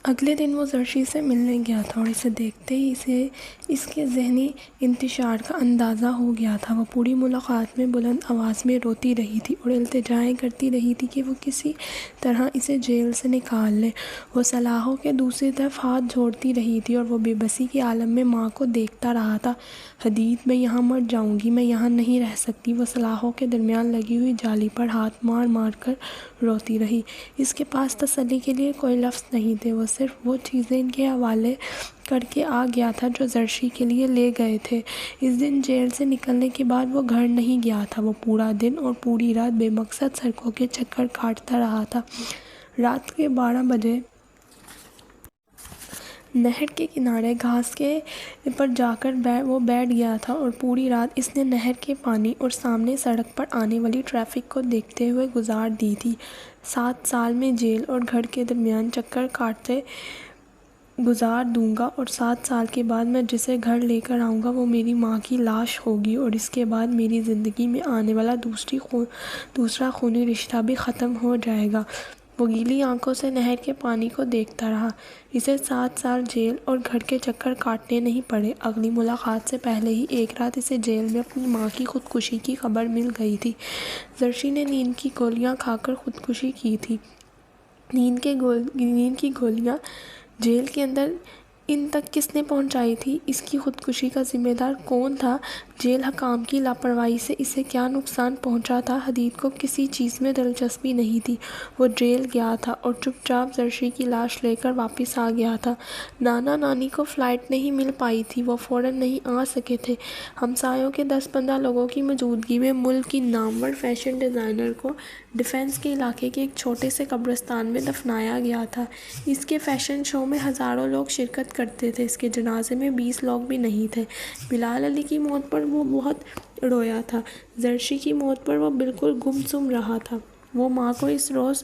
اگلے دن وہ زرشی سے ملنے گیا تھا اور اسے دیکھتے ہی اسے اس کے ذہنی انتشار کا اندازہ ہو گیا تھا۔ وہ پوری ملاقات میں بلند آواز میں روتی رہی تھی اور التجائیں کرتی رہی تھی کہ وہ کسی طرح اسے جیل سے نکال لے۔ وہ سلاخوں کے دوسری طرف ہاتھ جوڑتی رہی تھی اور وہ بے بسی کے عالم میں ماں کو دیکھتا رہا تھا۔ حدید، میں یہاں مر جاؤں گی، میں یہاں نہیں رہ سکتی۔ وہ سلاخوں کے درمیان لگی ہوئی جالی پر ہاتھ مار مار کر روتی رہی۔ اس کے پاس تسلی کے لیے کوئی لفظ نہیں تھے۔ وہ صرف وہ چیزیں ان کے حوالے کر کے آ گیا تھا جو زرشی کے لیے لے گئے تھے۔ اس دن جیل سے نکلنے کے بعد وہ گھر نہیں گیا تھا۔ وہ پورا دن اور پوری رات بے مقصد سڑکوں کے چکر کاٹتا رہا تھا۔ رات کے 12 بجے نہر کے کنارے گھاس کے پر جا کر وہ بیٹھ گیا تھا اور پوری رات اس نے نہر کے پانی اور سامنے سڑک پر آنے والی ٹریفک کو دیکھتے ہوئے گزار دی تھی۔ 7 سال میں جیل اور گھر کے درمیان چکر کاٹتے گزار دوں گا اور 7 سال کے بعد میں جسے گھر لے کر آؤں گا وہ میری ماں کی لاش ہوگی، اور اس کے بعد میری زندگی میں آنے والا دوسرا خونی رشتہ بھی ختم ہو جائے گا۔ وہ گیلی آنکھوں سے نہر کے پانی کو دیکھتا رہا۔ اسے 7 سال جیل اور گھر کے چکر کاٹنے نہیں پڑے۔ اگلی ملاقات سے پہلے ہی ایک رات اسے جیل میں اپنی ماں کی خودکشی کی خبر مل گئی تھی۔ زرشی نے نیند کی گولیاں کھا کر خودکشی کی تھی۔ نیند کی گولیاں جیل کے اندر ان تک کس نے پہنچائی تھی؟ اس کی خودکشی کا ذمہ دار کون تھا؟ جیل حکام کی لاپرواہی سے اسے کیا نقصان پہنچا تھا؟ حدید کو کسی چیز میں دلچسپی نہیں تھی۔ وہ جیل گیا تھا اور چپ چاپ زرشی کی لاش لے کر واپس آ گیا تھا۔ نانا نانی کو فلائٹ نہیں مل پائی تھی، وہ فوراً نہیں آ سکے تھے۔ ہمسایوں کے 10-15 لوگوں کی موجودگی میں ملک کی نامور فیشن ڈیزائنر کو ڈیفنس کے علاقے کے ایک چھوٹے سے قبرستان میں دفنایا گیا تھا۔ اس کے فیشن شو میں ہزاروں لوگ شرکت کرتے تھے۔ اس کے جنازے میں 20 لوگ بھی نہیں تھے۔ بلال علی کی موت پر وہ بہت رویا تھا۔ زرشی کی موت پر وہ بالکل گم سم رہا تھا۔ وہ ماں کو اس روز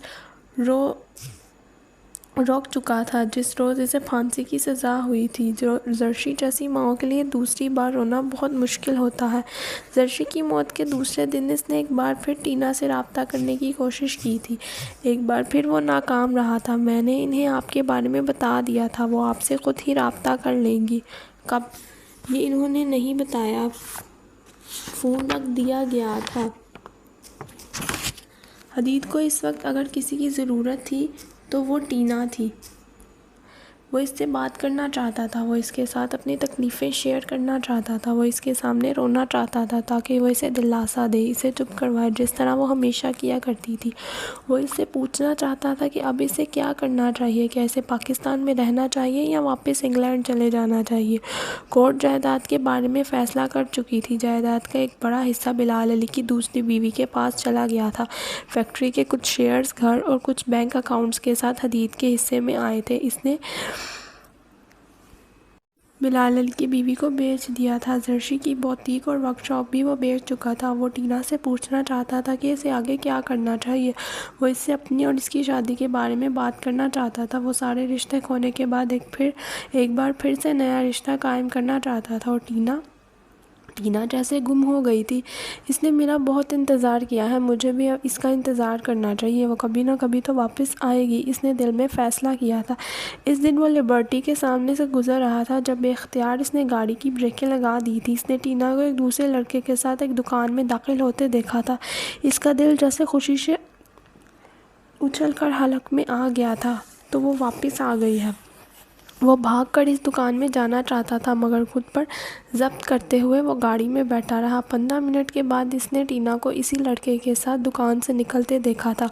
روک چکا تھا جس روز اسے پھانسی کی سزا ہوئی تھی۔ زرشی جیسی ماؤں کے لیے دوسری بار رونا بہت مشکل ہوتا ہے۔ زرشی کی موت کے دوسرے دن اس نے ایک بار پھر ٹینا سے رابطہ کرنے کی کوشش کی تھی۔ ایک بار پھر وہ ناکام رہا تھا۔ میں نے انہیں آپ کے بارے میں بتا دیا تھا، وہ آپ سے خود ہی رابطہ کر لیں گی۔ کب؟ یہ انہوں نے نہیں بتایا۔ فون رکھ دیا گیا تھا۔ حدید کو اس وقت اگر کسی کی ضرورت تھی تو وہ ٹینا تھی۔ وہ اس سے بات کرنا چاہتا تھا، وہ اس کے ساتھ اپنی تکلیفیں شیئر کرنا چاہتا تھا، وہ اس کے سامنے رونا چاہتا تھا تاکہ وہ اسے دلاسا دے، اسے چپ کروائے جس طرح وہ ہمیشہ کیا کرتی تھی۔ وہ اس سے پوچھنا چاہتا تھا کہ اب اسے کیا کرنا چاہیے، کیا اسے پاکستان میں رہنا چاہیے یا واپس انگلینڈ چلے جانا چاہیے۔ کورٹ جائیداد کے بارے میں فیصلہ کر چکی تھی۔ جائیداد کا ایک بڑا حصہ بلال علی کی دوسری بیوی کے پاس چلا گیا تھا۔ فیکٹری کے کچھ شیئرز گھر اور کچھ بینک اکاؤنٹس کے ساتھ حدید کے حصے میں آئے تھے۔ اس نے بلال علی کی بیوی کو بیچ دیا تھا۔ زرشی کی بوتیک اور ورک شاپ بھی وہ بیچ چکا تھا۔ وہ ٹینا سے پوچھنا چاہتا تھا کہ اسے آگے کیا کرنا چاہیے۔ وہ اس سے اپنی اور اس کی شادی کے بارے میں بات کرنا چاہتا تھا۔ وہ سارے رشتے کھونے کے بعد ایک بار پھر سے نیا رشتہ قائم کرنا چاہتا تھا، اور ٹینا جیسے گم ہو گئی تھی۔ اس نے میرا بہت انتظار کیا ہے، مجھے بھی اب اس کا انتظار کرنا چاہیے۔ وہ کبھی نہ کبھی تو واپس آئے گی، اس نے دل میں فیصلہ کیا تھا۔ اس دن وہ لبرٹی کے سامنے سے گزر رہا تھا جب بے اختیار اس نے گاڑی کی بریکیں لگا دی تھی۔ اس نے ٹینا کو ایک دوسرے لڑکے کے ساتھ ایک دکان میں داخل ہوتے دیکھا تھا۔ اس کا دل جیسے خوشی سے اچھل کر حلق میں آ گیا تھا تو وہ واپس آ گئی ہے۔ وہ بھاگ کر اس دکان میں جانا چاہتا تھا مگر خود پر ضبط کرتے ہوئے وہ گاڑی میں بیٹھا رہا۔ 15 منٹ کے بعد اس نے ٹینا کو اسی لڑکے کے ساتھ دکان سے نکلتے دیکھا تھا۔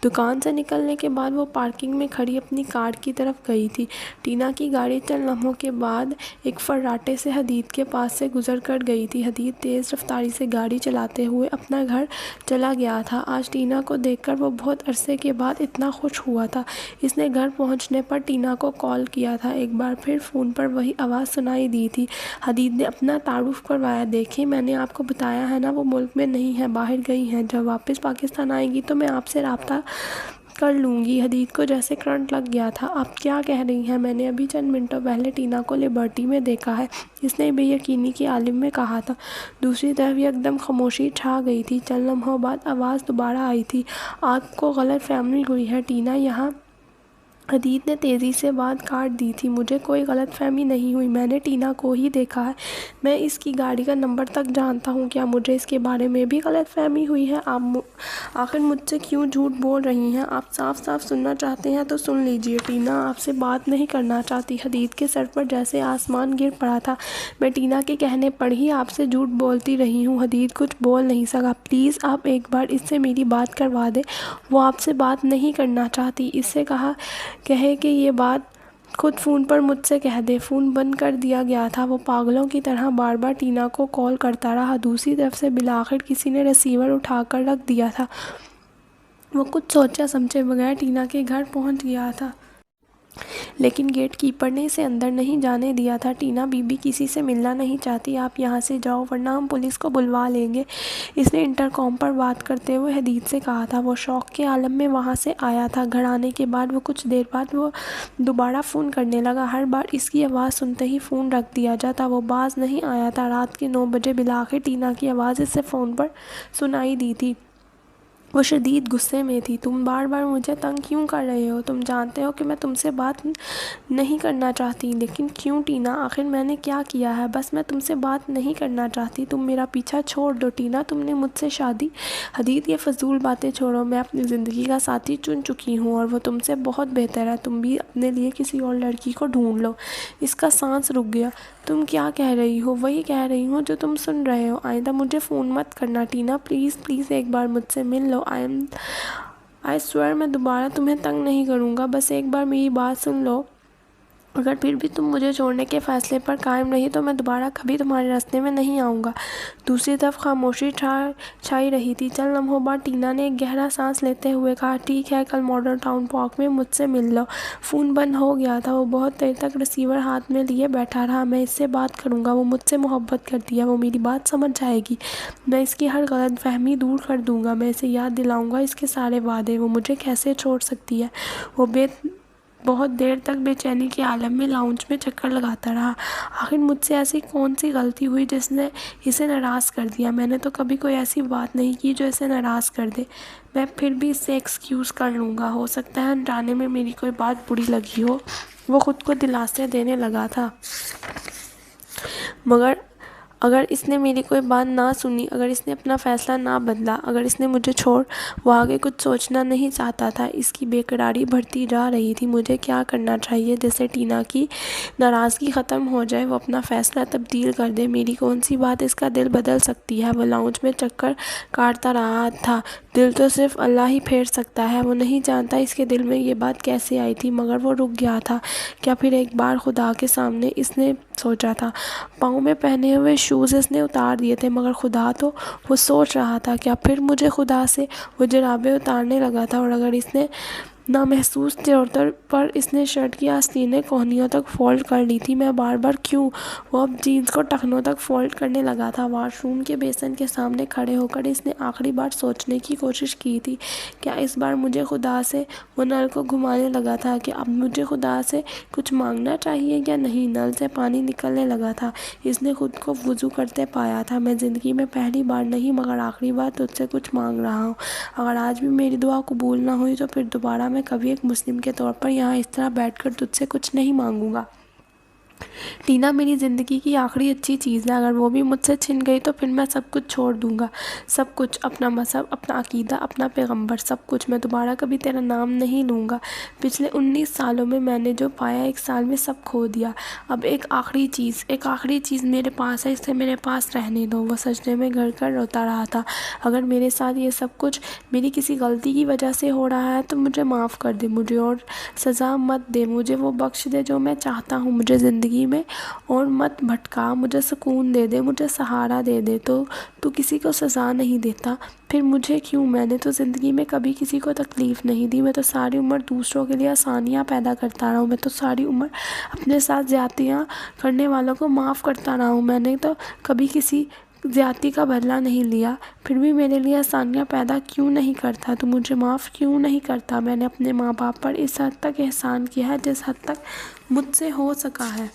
دکان سے نکلنے کے بعد وہ پارکنگ میں کھڑی اپنی کار کی طرف گئی تھی۔ ٹینا کی گاڑی چند لمحوں کے بعد ایک فراٹے سے حدید کے پاس سے گزر کر گئی تھی۔ حدید تیز رفتاری سے گاڑی چلاتے ہوئے اپنا گھر چلا گیا تھا۔ آج ٹینا کو دیکھ کر وہ بہت عرصے کے بعد اتنا خوش ہوا تھا۔ اس نے گھر پہنچنے پر ٹینا کو کال کیا تھا۔ ایک بار پھر فون پر وہی آواز سنائی دی تھی۔ حدید نے اپنا تعارف کروایا۔ دیکھیں، میں نے آپ کو بتایا ہے نا، وہ ملک میں نہیں ہے، باہر گئی ہیں۔ جب واپس پاکستان آئے گی تو میں آپ سے رابطہ کر لوں گی۔ حدید کو جیسے کرنٹ لگ گیا تھا۔ آپ کیا کہہ رہی ہیں؟ میں نے ابھی چند منٹوں پہلے ٹینا کو لبرٹی میں دیکھا ہے، اس نے بے یقینی کے عالم میں کہا تھا۔ دوسری طرف یکدم خاموشی چھا گئی تھی۔ چند لمحوں بعد آواز دوبارہ آئی تھی۔ آپ کو غلط فہمی ہوئی ہے، ٹینا یہاں حدید نے تیزی سے بات کاٹ دی تھی۔ مجھے کوئی غلط فہمی نہیں ہوئی، میں نے ٹینا کو ہی دیکھا ہے، میں اس کی گاڑی کا نمبر تک جانتا ہوں۔ کیا مجھے اس کے بارے میں بھی غلط فہمی ہوئی ہے؟ آپ آخر مجھ سے کیوں جھوٹ بول رہی ہیں؟ آپ صاف صاف سننا چاہتے ہیں تو سن لیجیے، ٹینا آپ سے بات نہیں کرنا چاہتی۔ حدید کے سر پر جیسے آسمان گر پڑا تھا۔ میں ٹینا کے کہنے پر ہی آپ سے جھوٹ بولتی رہی ہوں۔ حدید کچھ بول نہیں سکا۔ پلیز آپ ایک بار اس سے میری بات کروا دیں، وہ آپ سے بات نہیں کرنا چاہتی۔ اس سے کہے کہ یہ بات خود فون پر مجھ سے کہہ دے۔ فون بند کر دیا گیا تھا۔ وہ پاگلوں کی طرح بار بار ٹینا کو کال کرتا رہا۔ دوسری طرف سے بالآخر کسی نے ریسیور اٹھا کر رکھ دیا تھا۔ وہ کچھ سوچے سمجھے بغیر ٹینا کے گھر پہنچ گیا تھا، لیکن گیٹ کیپر نے اسے اندر نہیں جانے دیا تھا۔ ٹینا بی بی کسی سے ملنا نہیں چاہتی، آپ یہاں سے جاؤ ورنہ ہم پولیس کو بلوا لیں گے، اس نے انٹرکام پر بات کرتے ہوئے حدید سے کہا تھا۔ وہ شوق کے عالم میں وہاں سے آیا تھا۔ گھر آنے کے بعد کچھ دیر بعد وہ دوبارہ فون کرنے لگا۔ ہر بار اس کی آواز سنتے ہی فون رکھ دیا جاتا، وہ باز نہیں آیا تھا۔ رات کے 9 بجے بالآخر ٹینا کی آواز اسے فون پر سنائی دی تھی۔ وہ شدید غصے میں تھی۔ تم بار بار مجھے تنگ کیوں کر رہے ہو؟ تم جانتے ہو کہ میں تم سے بات نہیں کرنا چاہتی، لیکن کیوں ٹینا؟ آخر میں نے کیا کیا ہے؟ بس میں تم سے بات نہیں کرنا چاہتی، تم میرا پیچھا چھوڑ دو ٹینا، تم نے مجھ سے شادی۔ حدید یہ فضول باتیں چھوڑو، میں اپنی زندگی کا ساتھی چن چکی ہوں اور وہ تم سے بہت بہتر ہے، تم بھی اپنے لیے کسی اور لڑکی کو ڈھونڈ لو۔ اس کا سانس رک گیا۔ تم کیا کہہ رہی ہو؟ وہی کہہ رہی ہوں جو تم سن رہے ہو۔ آئندہ مجھے فون مت کرنا ٹینا، پلیز پلیز ایک بار مجھ سے مل لو۔ آئی سویئر میں دوبارہ تمہیں تنگ نہیں کروں گا، بس ایک بار میری بات سن لو۔ اگر پھر بھی تم مجھے چھوڑنے کے فیصلے پر قائم رہی تو میں دوبارہ کبھی تمہارے راستے میں نہیں آؤں گا۔ دوسری طرف خاموشی چھائی رہی تھی۔ چند لمحوں بعد ٹینا نے ایک گہرا سانس لیتے ہوئے کہا، ٹھیک ہے، کل ماڈرن ٹاؤن پارک میں مجھ سے مل لو۔ فون بند ہو گیا تھا۔ وہ بہت دیر تک ریسیور ہاتھ میں لیے بیٹھا رہا۔ میں اس سے بات کروں گا، وہ مجھ سے محبت کرتی ہے، وہ میری بات سمجھ جائے گی، میں اس کی ہر غلط فہمی دور کر دوں گا، میں اسے یاد دلاؤں گا اس کے سارے وعدے، وہ مجھے کیسے چھوڑ سکتی ہے؟ وہ بہت دیر تک بے چینی کے عالم میں لاؤنج میں چکر لگاتا رہا۔ آخر مجھ سے ایسی کون سی غلطی ہوئی جس نے اسے ناراض کر دیا؟ میں نے تو کبھی کوئی ایسی بات نہیں کی جو اسے ناراض کر دے۔ میں پھر بھی اسے ایکسکیوز کر لوں گا، ہو سکتا ہے انجانے میں میری کوئی بات بری لگی ہو۔ وہ خود کو دلاسے دینے لگا تھا، مگر اگر اس نے میری کوئی بات نہ سنی، اگر اس نے اپنا فیصلہ نہ بدلا، اگر اس نے مجھے چھوڑ، وہ آگے کچھ سوچنا نہیں چاہتا تھا۔ اس کی بے قراری بڑھتی جا رہی تھی۔ مجھے کیا کرنا چاہیے جیسے ٹینا کی ناراضگی ختم ہو جائے، وہ اپنا فیصلہ تبدیل کر دے؟ میری کون سی بات اس کا دل بدل سکتی ہے؟ وہ لاؤنج میں چکر کاٹتا رہا تھا۔ دل تو صرف اللہ ہی پھیر سکتا ہے۔ وہ نہیں جانتا اس کے دل میں یہ بات کیسے آئی تھی، مگر وہ رک گیا تھا۔ کیا پھر ایک بار خدا کے سامنے، اس نے سوچا تھا۔ پاؤں میں پہنے ہوئے شوز اس نے اتار دیے تھے، مگر خدا تو، وہ سوچ رہا تھا، کیا پھر مجھے خدا سے؟ وہ جرابیں اتارنے لگا تھا، اور اگر اس نے نامحسوس طور پر اس نے شرٹ کی آستینیں کوہنیوں تک فولڈ کر لی تھی۔ میں بار بار کیوں؟ وہ اب جینز کو ٹخنوں تک فولڈ کرنے لگا تھا۔ واش روم کے بیسن کے سامنے کھڑے ہو کر اس نے آخری بار سوچنے کی کوشش کی تھی، کیا اس بار مجھے خدا سے؟ وہ نل کو گھمانے لگا تھا کہ اب مجھے خدا سے کچھ مانگنا چاہیے یا نہیں؟ نل سے پانی نکلنے لگا تھا۔ اس نے خود کو وضو کرتے پایا تھا۔ میں زندگی میں پہلی بار نہیں مگر آخری بار تجھ سے کچھ مانگ رہا ہوں۔ اگر آج بھی میری دعا قبول نہ ہوئی تو پھر دوبارہ میں کبھی ایک مسلم کے طور پر یہاں اس طرح بیٹھ کر تجھ سے کچھ نہیں مانگوں گا۔ ٹینا میری زندگی کی آخری اچھی چیز ہے، اگر وہ بھی مجھ سے چھن گئی تو پھر میں سب کچھ چھوڑ دوں گا، سب کچھ، اپنا مذہب، اپنا عقیدہ، اپنا پیغمبر، سب کچھ۔ میں دوبارہ کبھی تیرا نام نہیں لوں گا۔ پچھلے 19 سالوں میں نے جو پایا، ایک سال میں سب کھو دیا۔ اب ایک آخری چیز میرے پاس ہے، اسے میرے پاس رہنے دو۔ وہ سجدے میں گر کر روتا رہا تھا۔ اگر میرے ساتھ یہ سب کچھ میری کسی غلطی کی وجہ سے ہو رہا ہے تو مجھے معاف کر دے، مجھے اور سزا مت دے، مجھے وہ بخش دے جو میں چاہتا ہوں، مجھے زندگی میں اور مت بھٹکا، مجھے سکون دے دے، مجھے سہارا دے دے۔ تو کسی کو سزا نہیں دیتا، پھر مجھے کیوں؟ میں نے تو زندگی میں کبھی کسی کو تکلیف نہیں دی، میں تو ساری عمر دوسروں کے لیے آسانیاں پیدا کرتا رہا ہوں، میں تو ساری عمر اپنے ساتھ زیادتیاں کرنے والوں کو معاف کرتا رہا ہوں، میں نے تو کبھی کسی زیادتی کا بدلہ نہیں لیا، پھر بھی میرے لیے آسانیاں پیدا کیوں نہیں کرتا؟ تو مجھے معاف کیوں نہیں کرتا؟ میں نے اپنے ماں باپ پر اس حد تک احسان کیا ہے جس حد تک مجھ سے ہو سکا ہے۔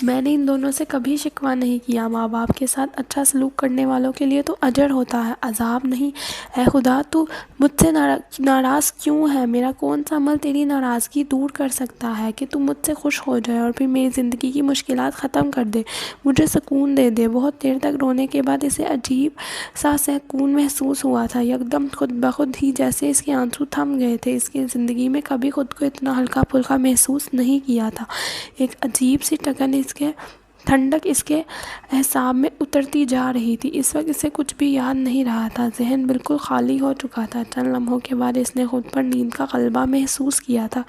میں نے ان دونوں سے کبھی شکوہ نہیں کیا۔ ماں باپ کے ساتھ اچھا سلوک کرنے والوں کے لیے تو اجر ہوتا ہے، عذاب نہیں۔ اے خدا، تو مجھ سے ناراض کیوں ہے؟ میرا کون سا عمل تیری ناراضگی دور کر سکتا ہے کہ تو مجھ سے خوش ہو جائے اور پھر میری زندگی کی مشکلات ختم کر دے، مجھے سکون دے دے۔ بہت دیر تک رونے کے بعد اسے عجیب سا سکون محسوس ہوا تھا، یکدم خود بخود ہی جیسے اس کے آنسو تھم گئے تھے۔ اس کی زندگی میں کبھی خود کو اتنا ہلکا پھلکا محسوس نہیں کیا تھا۔ ایک عجیب سی ٹھنڈک اس کے اعصاب میں اترتی جا رہی تھی۔ اس وقت اسے کچھ بھی یاد نہیں رہا تھا، ذہن بالکل خالی ہو چکا تھا۔ چند لمحوں کے بعد اس نے خود پر نیند کا غلبہ محسوس کیا تھا۔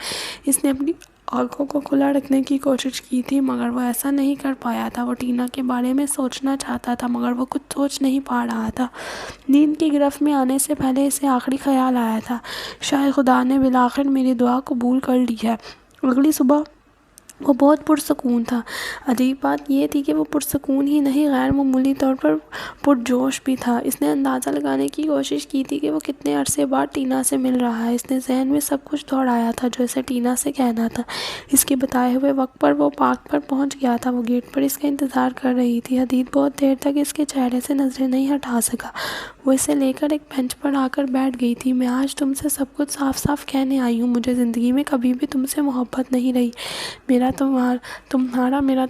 اس نے اپنی آنکھوں کو کھلا رکھنے کی کوشش کی تھی مگر وہ ایسا نہیں کر پایا تھا۔ وہ ٹینا کے بارے میں سوچنا چاہتا تھا مگر وہ کچھ سوچ نہیں پا رہا تھا۔ نیند کی گرفت میں آنے سے پہلے اسے آخری خیال آیا تھا، شاید خدا نے بالآخر میری دعا قبول کر لی ہے۔ اگلی صبح وہ بہت پرسکون تھا۔ عجیب بات یہ تھی کہ وہ پرسکون ہی نہیں، غیر معمولی طور پر پرجوش بھی تھا۔ اس نے اندازہ لگانے کی کوشش کی تھی کہ وہ کتنے عرصے بعد ٹینا سے مل رہا ہے۔ اس نے ذہن میں سب کچھ دوہرایا تھا جو اسے ٹینا سے کہنا تھا۔ اس کے بتائے ہوئے وقت پر وہ پارک پر پہنچ گیا تھا۔ وہ گیٹ پر اس کا انتظار کر رہی تھی۔ حدید بہت دیر تک اس کے چہرے سے نظریں نہیں ہٹا سکا۔ وہ اسے لے کر ایک بینچ پر آ کر بیٹھ گئی تھی۔ میں آج تم سے سب کچھ صاف صاف کہنے آئی ہوں۔ مجھے زندگی میں کبھی بھی تم سے محبت نہیں رہی۔ میرا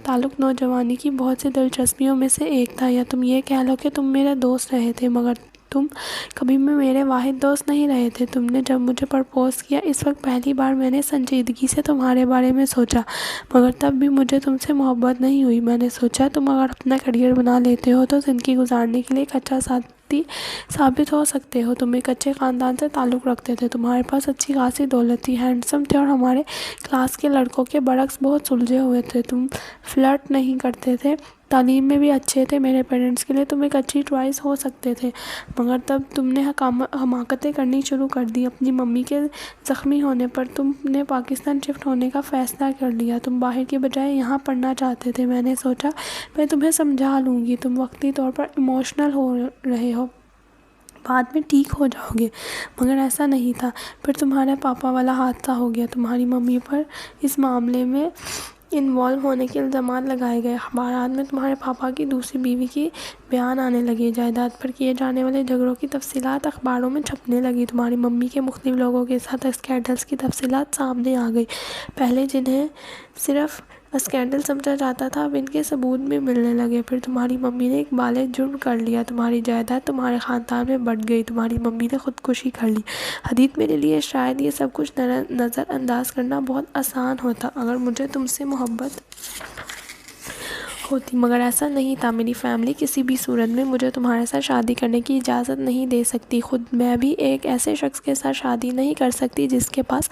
تعلق نوجوانی کی بہت سی دلچسپیوں میں سے ایک تھا، یا تم یہ کہہ لو کہ تم میرے دوست رہے تھے، مگر تم کبھی بھی میرے واحد دوست نہیں رہے تھے۔ تم نے جب مجھے پرپوز کیا، اس وقت پہلی بار میں نے سنجیدگی سے تمہارے بارے میں سوچا، مگر تب بھی مجھے تم سے محبت نہیں ہوئی۔ میں نے سوچا تم اگر اپنا کیریئر بنا لیتے ہو تو زندگی گزارنے کے لیے ایک اچھا ساتھی ثابت ہو سکتے ہو۔ تم ایک اچھے خاندان سے تعلق رکھتے تھے، تمہارے پاس اچھی خاصی دولت تھی، ہینڈسم تھے اور ہمارے کلاس کے لڑکوں کے برعکس بہت سلجھے ہوئے تھے۔ تم فلرٹ نہیں کرتے تھے، تعلیم میں بھی اچھے تھے، میرے پیرنٹس کے لیے تم ایک اچھی چوائس ہو سکتے تھے، مگر تب تم نے حماقتیں کرنی شروع کر دی۔ اپنی ممی کے زخمی ہونے پر تم نے پاکستان شفٹ ہونے کا فیصلہ کر لیا۔ تم باہر کی بجائے یہاں پڑھنا چاہتے تھے۔ میں نے سوچا میں تمہیں سمجھا لوں گی، تم وقتی طور پر ایموشنل ہو رہے ہو، بعد میں ٹھیک ہو جاؤ گے، مگر ایسا نہیں تھا۔ پھر تمہارے پاپا والا حادثہ ہو گیا، تمہاری ممی پر اس معاملے میں انوالو ہونے کے الزامات لگائے گئے، اخبارات میں تمہارے پاپا کی دوسری بیوی کی بیان آنے لگے، جائیداد پر کیے جانے والے جھگڑوں کی تفصیلات اخباروں میں چھپنے لگی، تمہاری ممی کے مختلف لوگوں کے ساتھ اسکینڈلز کی تفصیلات سامنے آ گئی۔ پہلے جنہیں صرف اسکینڈل سمجھا جاتا تھا اب ان کے ثبوت بھی ملنے لگے۔ پھر تمہاری ممی نے ایک بالغ جرم کر لیا، تمہاری جائیداد تمہارے خاندان میں بٹ گئی، تمہاری ممی نے خودکشی کر لی۔ حدید، میرے لیے شاید یہ سب کچھ نظر انداز کرنا بہت آسان ہوتا اگر مجھے تم سے محبت ہوتی، مگر ایسا نہیں تھا۔ میری فیملی کسی بھی صورت میں مجھے تمہارے ساتھ شادی کرنے کی اجازت نہیں دے سکتی، خود میں بھی ایک ایسے شخص کے ساتھ شادی نہیں کر سکتی جس کے پاس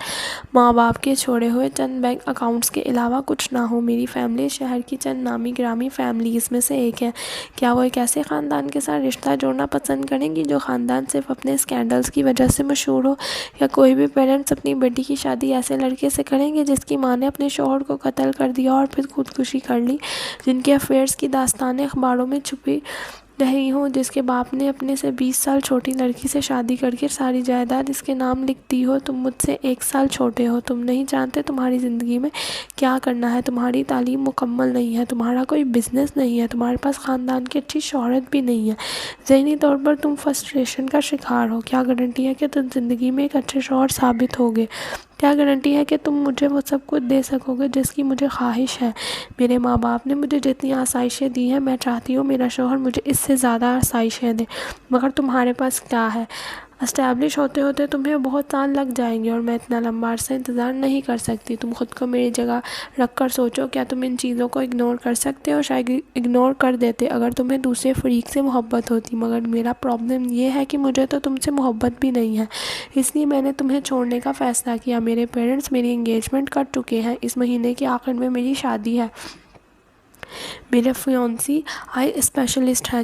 ماں باپ کے چھوڑے ہوئے چند بینک اکاؤنٹس کے علاوہ کچھ نہ ہو۔ میری فیملی شہر کی چند نامی گرامی فیملیز میں سے ایک ہے۔ کیا وہ ایک ایسے خاندان کے ساتھ رشتہ جوڑنا پسند کریں گی جو خاندان صرف اپنے اسکینڈلز کی وجہ سے مشہور ہو؟ یا کوئی بھی پیرنٹس اپنی بیٹی کی شادی ایسے لڑکے سے کریں گے جس کی ماں نے اپنے شوہر کو قتل کر دیا اور پھر خودکشی کر لی، جن کے افیئرز کی داستانیں اخباروں میں چھپی رہی ہوں، جس کے باپ نے اپنے سے 20 سال چھوٹی لڑکی سے شادی کر کے ساری جائیداد اس کے نام لکھ دی ہو؟ تم مجھ سے 1 سال چھوٹے ہو، تم نہیں جانتے تمہاری زندگی میں کیا کرنا ہے، تمہاری تعلیم مکمل نہیں ہے، تمہارا کوئی بزنس نہیں ہے، تمہارے پاس خاندان کی اچھی شہرت بھی نہیں ہے، ذہنی طور پر تم فرسٹریشن کا شکار ہو۔ کیا گارنٹی ہے کہ تم زندگی میں ایک اچھے شوہر ثابت ہوگے؟ کیا گارنٹی ہے کہ تم مجھے وہ سب کچھ دے سکو گے جس کی مجھے خواہش ہے؟ میرے ماں باپ نے مجھے جتنی آسائشیں دی ہیں، میں چاہتی ہوں میرا شوہر مجھے اس سے زیادہ آسائشیں دے، مگر تمہارے پاس کیا ہے؟ اسٹیبلش ہوتے ہوتے تمہیں بہت سال لگ جائیں گے اور میں اتنا لمبا عرصہ انتظار نہیں کر سکتی۔ تم خود کو میری جگہ رکھ کر سوچو، کیا تم ان چیزوں کو اگنور کر سکتے ہو؟ شاید اگنور کر دیتے اگر تمہیں دوسرے فریق سے محبت ہوتی، مگر میرا پرابلم یہ ہے کہ مجھے تو تم سے محبت بھی نہیں ہے، اس لیے میں نے تمہیں چھوڑنے کا فیصلہ کیا۔ میرے پیرنٹس میری انگیجمنٹ کر چکے ہیں، اس مہینے کے آخر میں میری شادی ہے، میرے فیونسی آئی اسپیشلسٹ ہے۔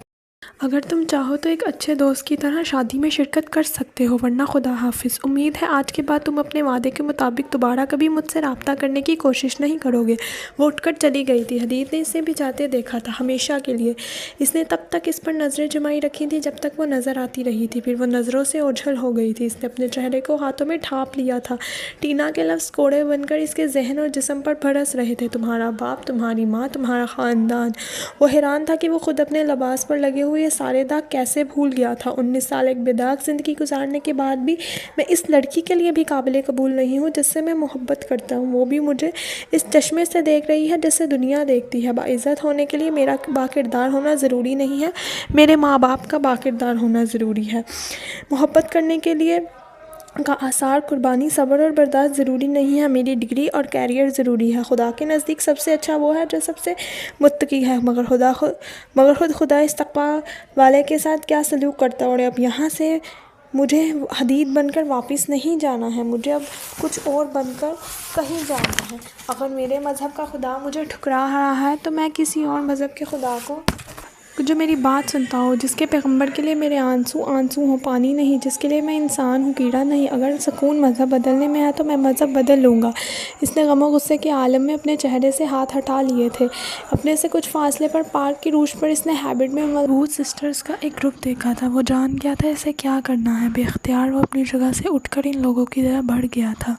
اگر تم چاہو تو ایک اچھے دوست کی طرح شادی میں شرکت کر سکتے ہو، ورنہ خدا حافظ۔ امید ہے آج کے بعد تم اپنے وعدے کے مطابق دوبارہ کبھی مجھ سے رابطہ کرنے کی کوشش نہیں کرو گے۔ وہ اٹھ کر چلی گئی تھی۔ حدید نے اسے بھی جاتے دیکھا تھا، ہمیشہ کے لیے۔ اس نے تب تک اس پر نظریں جمائی رکھی تھیں جب تک وہ نظر آتی رہی تھی، پھر وہ نظروں سے اوجھل ہو گئی تھی۔ اس نے اپنے چہرے کو ہاتھوں میں ڈھانپ لیا تھا۔ ٹینا کے لفظ کوڑے بن کر اس کے ذہن اور جسم پر برس رہے تھے۔ تمہارا باپ، تمہاری ماں، تمہارا خاندان۔ وہ حیران تھا کہ وہ خود اپنے لباس پر لگے ہوئے سارے داغ کیسے بھول گیا تھا۔ 19 سال ایک بے داغ زندگی گزارنے کے بعد بھی میں اس لڑکی کے لیے بھی قابل قبول نہیں ہوں جس سے میں محبت کرتا ہوں۔ وہ بھی مجھے اس چشمے سے دیکھ رہی ہے جسے دنیا دیکھتی ہے۔ باعزت ہونے کے لیے میرا باکردار ہونا ضروری نہیں ہے، میرے ماں باپ کا باکردار ہونا ضروری ہے۔ محبت کرنے کے لیے کا آثار، قربانی، صبر اور برداشت ضروری نہیں ہے، میری ڈگری اور کیریئر ضروری ہے۔ خدا کے نزدیک سب سے اچھا وہ ہے جو سب سے متقی ہے، مگر خود خدا اس تقویٰ والے کے ساتھ کیا سلوک کرتا ہے۔ اور اب یہاں سے مجھے حدید بن کر واپس نہیں جانا ہے، مجھے اب کچھ اور بن کر کہیں جانا ہے۔ اگر میرے مذہب کا خدا مجھے ٹھکرا رہا ہے تو میں کسی اور مذہب کے خدا کو جو میری بات سنتا ہو، جس کے پیغمبر کے لیے میرے آنسو ہوں، پانی نہیں، جس کے لیے میں انسان ہوں، کیڑا نہیں۔ اگر سکون مذہب بدلنے میں ہے تو میں مذہب بدل لوں گا۔ اس نے غم و غصے کے عالم میں اپنے چہرے سے ہاتھ ہٹا لیے تھے۔ اپنے سے کچھ فاصلے پر پارک کی روش پر اس نے ہیبٹ میں مضبوط سسٹرز کا ایک گروپ دیکھا تھا۔ وہ جان گیا تھا اسے کیا کرنا ہے۔ بے اختیار وہ اپنی جگہ سے اٹھ کر ان لوگوں کی طرح بڑھ گیا تھا۔